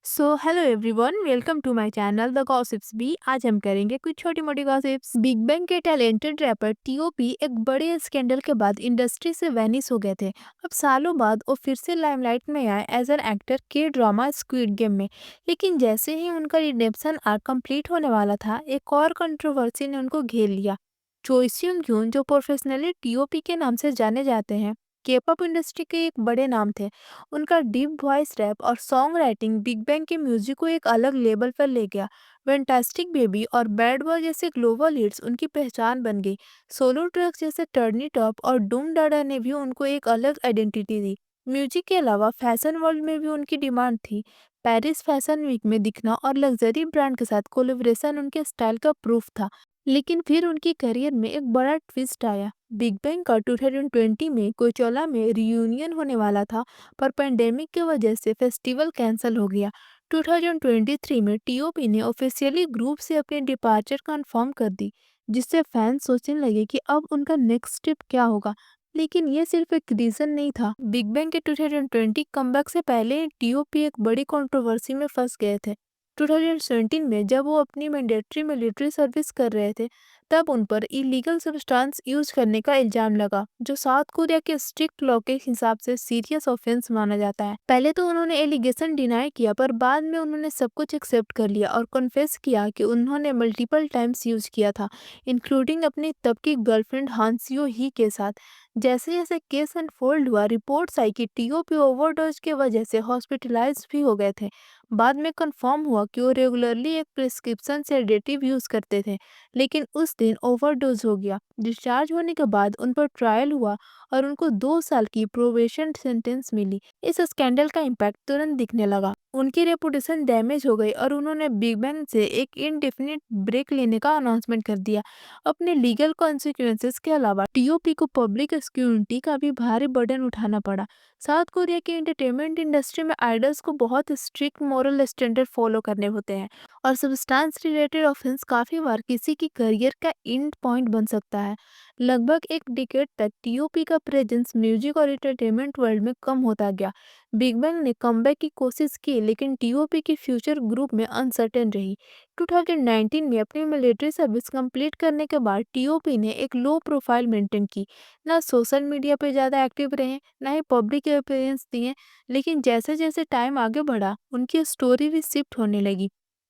Hello everyone, welcome to my channel the gossips B. आज हम करेंगे कुछ छोटी मोटी गॉसिप्स। बिग बैंग के टैलेंटेड रैपर टीओपी एक बड़े स्कैंडल के बाद इंडस्ट्री से वैनिश हो गए थे। अब सालों बाद वो फिर से लाइमलाइट में आए एज एन एक्टर के ड्रामा स्क्विड गेम में। लेकिन जैसे ही उनका रिडेम्पशन आर्क कंप्लीट होने वाला था, एक और कंट्रोवर्सी ने उनको घेर लिया। चोई सियोंग ह्यून, जो प्रोफेशनली टीओपी के नाम से जाने जाते हैं, के पॉप इंडस्ट्री के एक बड़े नाम थे। उनका डीप वॉइस रैप और सॉन्ग राइटिंग बिग बैंग के म्यूजिक को एक अलग लेवल पर ले गया। फैंटास्टिक बेबी और बैड बॉय जैसे ग्लोबल हिट्स उनकी पहचान बन गई। सोलो ट्रैक्स जैसे टर्नी टॉप और डूम डाडा ने भी उनको एक अलग आइडेंटिटी दी। म्यूजिक के अलावा फैशन वर्ल्ड में भी उनकी डिमांड थी। पेरिस फैशन वीक में दिखना और लग्जरी ब्रांड के साथ कोलेब्रेशन उनके स्टाइल का प्रूफ था। लेकिन फिर उनकी करियर में एक बड़ा ट्विस्ट आया। बिग बैंग का 2020 में कोचेला में रियूनियन होने वाला था, पर पेंडेमिक की वजह से फेस्टिवल कैंसिल हो गया। 2023 में टीओपी ने ऑफिशियली ग्रुप से अपनी डिपार्चर कंफर्म कर दी, जिससे फैंस सोचने लगे कि अब उनका नेक्स्ट स्टेप क्या होगा। लेकिन ये सिर्फ एक रीजन नहीं था। बिग बैंग के 2020 कमबैक से पहले टीओपी एक बड़ी कंट्रोवर्सी में फंस गए थे। 2017 में जब वो अपनी मैंडेटरी मिलिट्री सर्विस कर रहे थे, तब उन पर इलीगल सब्सटेंस यूज करने का इल्जाम लगा, जो साउथ कोरिया के स्ट्रिक्ट लॉ के हिसाब से सीरियस ऑफेंस माना जाता है। पहले तो उन्होंने एलिगेशन डिनाई किया, पर बाद में उन्होंने सब कुछ एक्सेप्ट कर लिया और कन्फेस किया कि उन्होंने मल्टीपल टाइम्स यूज किया था, इंक्लूडिंग अपनी तब की गर्लफ्रेंड हांसियो ही के साथ। जैसे जैसे केस अनफोल्ड हुआ, रिपोर्ट्स आई कि टीओपी ओवरडोज की वजह से हॉस्पिटलाइज भी हो गए थे। बाद में कंफर्म हुआ कि वो रेगुलरली एक प्रिस्क्रिप्शन सेडेटिव यूज करते थे, लेकिन उस दिन ओवरडोज हो गया। डिस्चार्ज होने के बाद उन पर ट्रायल हुआ और उनको 2 साल की प्रोबेशन सेंटेंस मिली। इस स्कैंडल का इम्पैक्ट तुरंत दिखने लगा। उनकी रेपुटेशन डैमेज हो गई और उन्होंने बिग बैंग से एक इनडेफिनिट ब्रेक लेने का अनाउंसमेंट कर दिया। अपने लीगल कॉन्सिक्वेंसेस के अलावा टीओपी को पब्लिक सिक्योरिटी का भी भारी बर्डन उठाना पड़ा। साउथ कोरिया की एंटरटेनमेंट इंडस्ट्री में आइडल्स को बहुत स्ट्रिक्ट मॉरल स्टैंडर्ड फॉलो करने होते हैं, और सब्सटेंस रिलेटेड ऑफेंस काफी बार किसी की करियर का एंड पॉइंट बन सकता है। लगभग एक डिकेड तक टीओपी का प्रेजेंस म्यूजिक और एंटरटेनमेंट वर्ल्ड में कम होता गया। बिग बैंग ने कमबैक की कोशिश की, लेकिन टीओपी की फ्यूचर ग्रुप में अनसर्टेन रही। 2019 में अपनी मिलिट्री सर्विस कंप्लीट करने के बाद टीओपी ने एक लो प्रोफाइल मेंटेन की। ना सोशल मीडिया पे ज़्यादा एक्टिव रहे, ना ही पब्लिक अपीयरेंस दिए। लेकिन जैसे जैसे टाइम आगे बढ़ा, उनकी स्टोरी भी शिफ्ट होने लगी।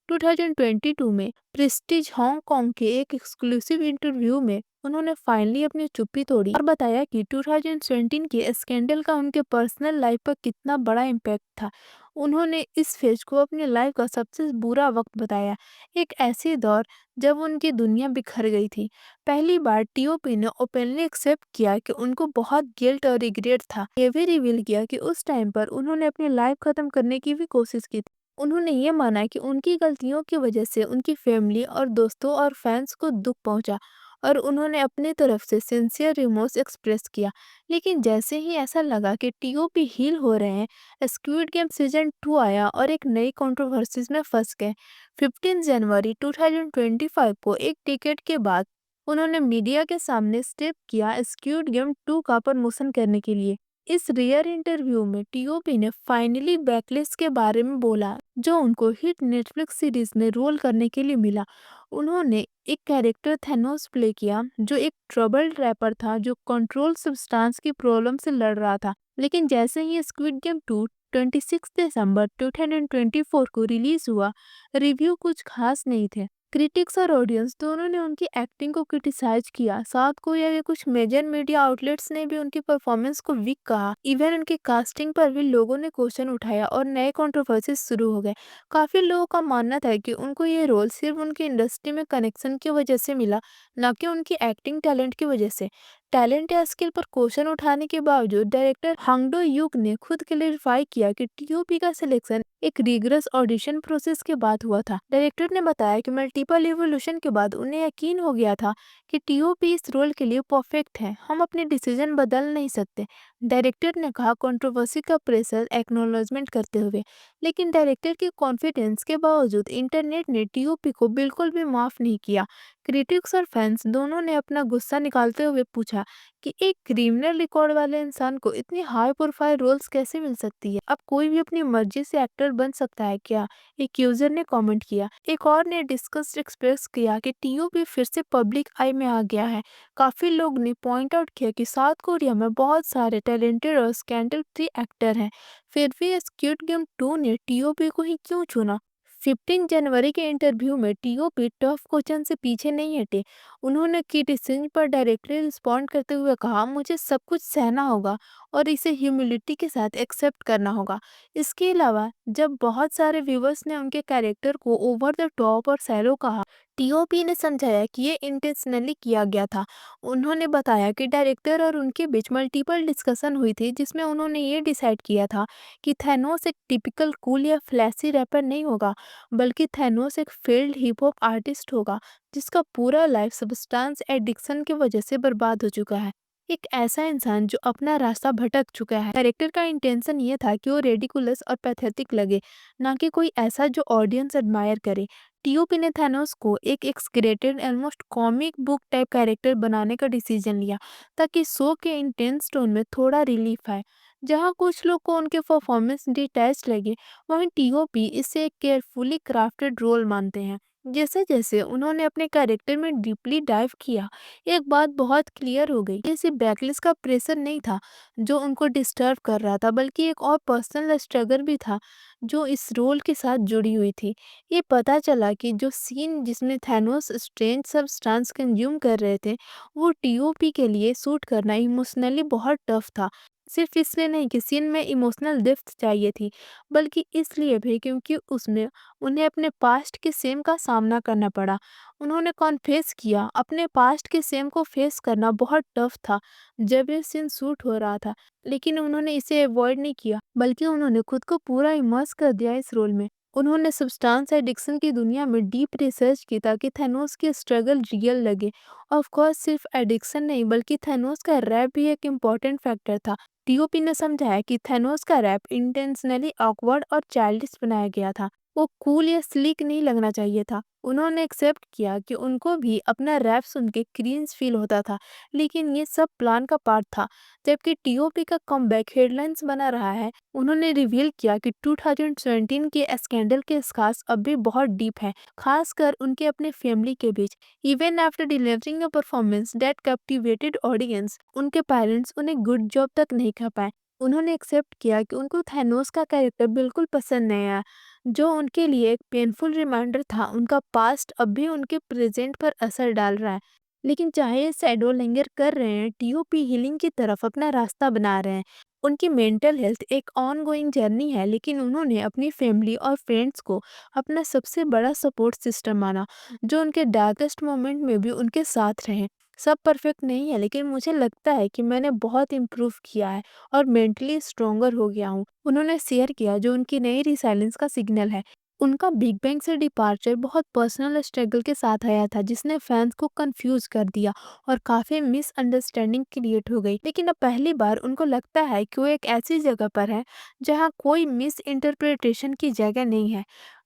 2022 में प्रेस्टीज हांगकांग के एक एक्सक्लूसिव इंटरव्यू में उन्होंने फाइनली अपनी चुप्पी तोड़ी और बताया कि 2017 के स्कैंडल का उनके पर्सनल लाइफ पर कितना बड़ा इम्पैक्ट था। उन्होंने इस फेज को अपनी लाइफ का सबसे बुरा वक्त बताया, एक ऐसी दौर जब उनकी दुनिया बिखर गई थी। पहली बार टीओपी ने ओपनली एक्सेप्ट किया कि उनको बहुत गिल्ट और रिग्रेट था। ये भी रिवील किया कि उस टाइम पर उन्होंने अपनी लाइफ खत्म करने की भी कोशिश की थी। उन्होंने ये माना कि उनकी गलतियों की वजह से उनकी फैमिली और दोस्तों और फैंस को दुख पहुंचा, और उन्होंने अपनी तरफ से सिंसियर रिमोर्स एक्सप्रेस किया। लेकिन जैसे ही ऐसा लगा कि टीओपी हील हो रहे हैं, स्क्विड गेम सीजन 2 आया और एक नई कंट्रोवर्सीज में फंस गए। 15 जनवरी 2025 को एक टिकट के बाद उन्होंने मीडिया के सामने स्टेप किया स्क्विड गेम 2 का प्रमोशन करने के लिए। इस रेयर इंटरव्यू में टीओपी ने फाइनली बैकलिस्ट के बारे में बोला, जो उनको हिट नेटफ्लिक्स सीरीज में रोल करने के लिए मिला। उन्होंने एक कैरेक्टर थैनोस प्ले किया, जो एक ट्रबल्ड रैपर था जो कंट्रोल सब्सटेंस की प्रॉब्लम से लड़ रहा था। लेकिन जैसे ही स्क्विड गेम 2 26 दिसंबर 2024 को रिलीज हुआ, रिव्यू कुछ खास नहीं थे। क्रिटिक्स और ऑडियंस दोनों ने उनकी एक्टिंग को क्रिटिसाइज किया। साउथ कोरिया के कुछ मेजर मीडिया आउटलेट्स ने भी उनकी परफॉर्मेंस को वीक कहा। इवन उनकी कास्टिंग पर भी लोगों ने क्वेश्चन उठाया और नए कंट्रोवर्सीज शुरू हो गए। काफी लोगों का मानना था कि उनको ये रोल सिर्फ उनकी इंडस्ट्री में कनेक्शन की वजह से मिला, न कि उनकी एक्टिंग टैलेंट की वजह से। टैलेंट या स्किल पर क्वेश्चन उठाने के बावजूद डायरेक्टर हांगडो युग ने खुद क्लेरिफाई किया कि टीओपी का सिलेक्शन एक रिगरस ऑडिशन प्रोसेस के बाद हुआ था। डायरेक्टर ने बताया कि मल्टीपल इवोल्यूशन के बाद उन्हें यकीन हो गया था कि टीओपी इस रोल के लिए परफेक्ट है। हम अपने डिसीजन बदल नहीं सकते। डायरेक्टर ने कहा कंट्रोवर्सी का प्रेशर एक्नॉलेजमेंट करते हुए। लेकिन डायरेक्टर के कॉन्फिडेंस के बावजूद इंटरनेट ने टीओपी को बिल्कुल भी माफ नहीं किया। क्रिटिक्स और फैंस दोनों ने अपना गुस्सा निकालते हुए पूछा कि एक क्रिमिनल रिकॉर्ड वाले इंसान को इतनी हाई प्रोफाइल रोल्स कैसे मिल सकती है। अब कोई भी अपनी मर्जी से एक्टर बन सकता है क्या, एक यूजर ने कमेंट किया। एक और ने डिस्कस एक्सप्रेस किया कि टीओपी फिर से पब्लिक आई में आ गया है। काफी लोग ने पॉइंट आउट किया कि साउथ कोरिया में बहुत सारे टैलेंटेड और स्कैंडल फ्री एक्टर हैं, फिर भी स्क्विड गेम 2 ने टीओपी को ही क्यों चुना। 15 जनवरी के इंटरव्यू में टीओपी टफ क्वेश्चन से पीछे नहीं हटे। उन्होंने की डिसीजन पर डायरेक्टली रिस्पॉन्ड करते हुए कहा, मुझे सब कुछ सहना होगा और इसे ह्यूमिलिटी के साथ एक्सेप्ट करना होगा। इसके अलावा जब बहुत सारे व्यूवर्स ने उनके कैरेक्टर को ओवर द टॉप और सैलो कहा, टीओपी ने समझाया कि ये इंटेंशनली किया गया था। उन्होंने बताया कि डायरेक्टर और उनके बीच मल्टीपल डिस्कशन हुई थी, जिसमें उन्होंने ये डिसाइड किया था कि थैनोस एक टिपिकल कूल या फ्लैशी रैपर नहीं होगा, बल्कि थैनोस एक फील्ड हिप हॉप आर्टिस्ट होगा जिसका पूरा लाइफ सब्सटेंस एडिक्शन की वजह से बर्बाद हो चुका है। एक ऐसा इंसान जो अपना रास्ता भटक चुका है। डायरेक्टर का इंटेंशन ये था कि वो रेडिकुलस और पैथेटिक लगे, ना कि कोई ऐसा जो ऑडियंस एडमायर करे। टीओपी ने थैनोस को एक exaggerated almost comic book type character बनाने का डिसीजन लिया, ताकि शो के इंटेंस टोन में थोड़ा रिलीफ आए। जहाँ कुछ लोग को उनके परफॉर्मेंस डिटैच लगे, वहीं टीओपी इसे एक केयरफुली क्राफ्टेड रोल मानते हैं। जैसे जैसे उन्होंने अपने कैरेक्टर में डीपली डाइव किया, एक बात बहुत क्लियर हो गई। ये सिर्फ बैकलिस्ट का प्रेशर नहीं था जो उनको डिस्टर्ब कर रहा था, बल्कि एक और पर्सनल स्ट्रगल भी था जो इस रोल के साथ जुड़ी हुई थी। ये पता चला कि जो सीन जिसमें थैनोस स्ट्रेंज सब्सटेंस कंज्यूम कर रहे थे, वो टीओपी के लिए शूट करना इमोशनली बहुत टफ था। सिर्फ इसलिए नहीं कि सीन में इमोशनल डेप्थ चाहिए थी, बल्कि इसलिए भी क्योंकि उसमें उन्हें अपने पास्ट के सेम का सामना करना पड़ा। उन्होंने कॉन्फेस किया अपने पास्ट के सेम को फेस करना बहुत टफ था जब ये सीन शूट हो रहा था। लेकिन उन्होंने इसे अवॉइड नहीं किया, बल्कि उन्होंने खुद को पूरा इमर्स कर दिया इस रोल में। उन्होंने सब्सटेंस एडिक्शन की दुनिया में डीप रिसर्च की ताकि थैनोस की स्ट्रगल रियल लगे। ऑफ कोर्स सिर्फ एडिक्शन नहीं, बल्कि थैनोस का रैप भी एक इम्पॉर्टेंट फैक्टर था। टीओपी ने समझाया कि थैनोस का रैप इंटेंशनली ऑकवर्ड और चाइल्डिश बनाया गया था। वो कूल या स्लीक नहीं लगना चाहिए था। उन्होंने एक्सेप्ट किया कि उनको भी अपना रैप सुन के क्रींज फील होता था, लेकिन ये सब प्लान का पार्ट था। जबकि टीओपी का कमबैक हेडलाइंस बना रहा है, उन्होंने रिवील किया कि 2017 के स्कैंडल के स्कार्स अब भी बहुत डीप हैं, खासकर उनके अपने फैमिली के बीच। Even after delivering a performance that captivated audience, उनके पेरेंट्स उन्हें गुड जॉब तक नहीं कर पाए। उन्होंने एक्सेप्ट किया कि उनको थैनोस का कैरेक्टर बिल्कुल पसंद नहीं आया, जो उनके लिए एक पेनफुल रिमाइंडर था। उनका पास्ट अब भी उनके प्रेजेंट पर असर डाल रहा है। लेकिन चाहे ये शैडो लिंगर कर रहे हैं, टीओपी हीलिंग की तरफ अपना रास्ता बना रहे हैं। उनकी मेंटल हेल्थ एक ऑनगोइंग जर्नी है, लेकिन उन्होंने अपनी फैमिली और फ्रेंड्स को अपना सबसे बड़ा सपोर्ट सिस्टम माना, जो उनके डार्केस्ट मोमेंट में भी उनके साथ रहे। सब परफेक्ट नहीं है, लेकिन मुझे लगता है कि मैंने बहुत इम्प्रूव किया है और मेंटली स्ट्रोंगर हो गया हूँ। उन्होंने शेयर किया जो उनकी नई रिसाइलेंस का सिग्नल है। उनका बिग बैंग से डिपार्चर बहुत पर्सनल स्ट्रगल के साथ आया था, जिसने फैंस को कंफ्यूज कर दिया और काफी मिसअंडरस्टैंडिंग क्रिएट हो गई। लेकिन अब पहली बार उनको लगता है कि वो एक ऐसी जगह पर है जहाँ कोई मिस इंटरप्रिटेशन की जगह नहीं है।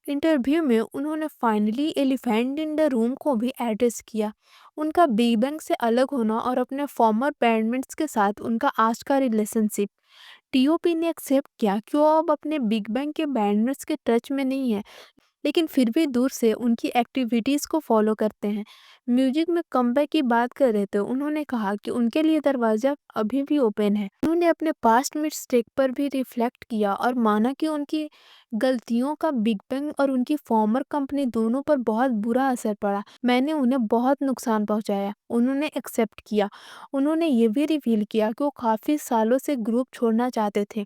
इंटरव्यू में उन्होंने finally elephant in the room को भी एड्रेस किया, उनका बिग बैंग से अलग होना और अपने फॉर्मर बैंडमेट्स के साथ उनका आज का रिलेशनशिप। टीओपी ने एक्सेप्ट किया कि वो अब अपने बिग बैंग के बैंडमेट्स के टच में नहीं है, लेकिन फिर भी दूर से उनकी एक्टिविटीज़ को फॉलो करते हैं। म्यूजिक में कमबैक की बात कर रहे थे, उन्होंने कहा कि उनके लिए दरवाज़ा अभी भी ओपन है। उन्होंने अपने पास्ट मिस्टेक पर भी रिफ्लेक्ट किया और माना कि उनकी गलतियों का बिग बैंग और उनकी फॉर्मर कंपनी दोनों पर बहुत बुरा असर पड़ा। मैंने उन्हें बहुत नुकसान पहुंचाया, उन्होंने एक्सेप्ट किया। उन्होंने ये भी रिवील किया कि वो काफ़ी सालों से ग्रुप छोड़ना चाहते थे,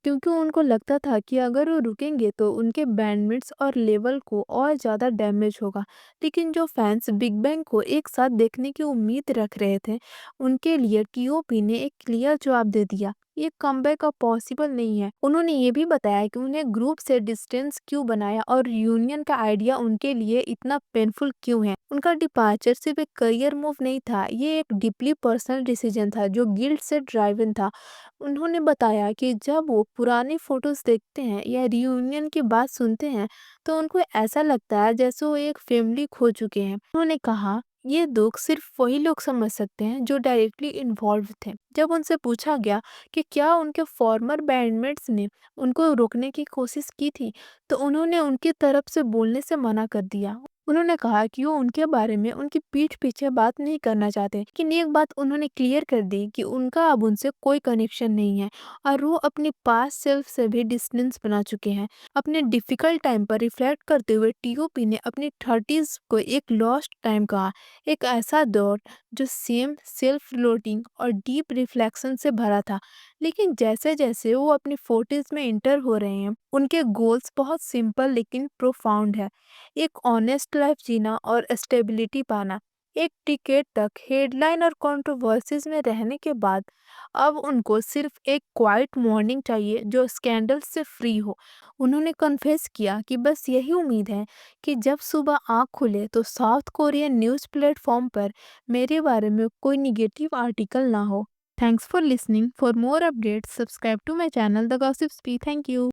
क्योंकि उनको लगता था कि अगर वो रुकेंगे तो उनके बैंडमेट्स और लेवल को और ज़्यादा डैमेज होगा। लेकिन जो फैंस बिग बैंग को एक साथ देखने की उम्मीद रख रहे थे, उनके लिए टीओपी ने एक क्लियर जवाब दे दिया। ये कमबैक अब पॉसिबल नहीं है। उन्होंने ये भी बताया कि उन्हें ग्रुप से डिस्टेंस क्यों बनाया और रियूनियन का आइडिया उनके लिए इतना पेनफुल क्यों है। उनका डिपार्चर सिर्फ एक करियर मूव नहीं था, ये एक डीपली पर्सनल डिसीजन था जो गिल्ट से ड्राइवन था। उन्होंने बताया कि जब वो पुरानी फोटोज देखते हैं या रियूनियन की बात सुनते हैं तो उनको ऐसा लगता है जैसे वो एक फैमिली खो चुके हैं। उन्होंने कहा, ये दुख सिर्फ वही लोग समझ सकते हैं जो डायरेक्टली इन्वॉल्व थे। जब उनसे पूछा गया कि क्या उनके फॉर्मर बैंडमेट्स ने उनको रोकने की कोशिश की थी, तो उन्होंने उनकी तरफ से बोलने से मना कर दिया। उन्होंने कहा कि वो उनके बारे में उनकी पीठ पीछे बात नहीं करना चाहते, लेकिन एक बात उन्होंने क्लियर कर दी कि उनका अब उनसे कोई कनेक्शन नहीं है और वो अपनी पास्ट सेल्फ से भी डिस्टेंस बना चुके हैं। अपने डिफिकल्ट टाइम पर रिफ्लेक्ट करते हुए टीओपी ने अपनी 30s को एक लॉस्ट टाइम कहा, एक ऐसा दौर जो सेम सेल्फ लोडिंग और डीप रिफ्लेक्शन से भरा था। लेकिन जैसे जैसे वो अपनी 40s में इंटर हो रहे हैं, उनके गोल्स बहुत सिंपल लेकिन प्रोफाउंड है। एक ऑनेस्ट लाइफ जीना और स्टेबिलिटी पाना। एक टिकेट तक हेडलाइन और कंट्रोवर्सीज में रहने के बाद अब उनको सिर्फ एक क्वाइट मॉर्निंग चाहिए जो स्कैंडल से फ्री हो। उन्होंने कन्फेस किया कि बस यही उम्मीद है कि जब सुबह आँख खुले तो साउथ कोरियन न्यूज़ प्लेटफॉर्म पर मेरे बारे में कोई निगेटिव आर्टिकल ना हो। Thanks for listening. For more updates subscribe to my channel the gossips B. Thank you.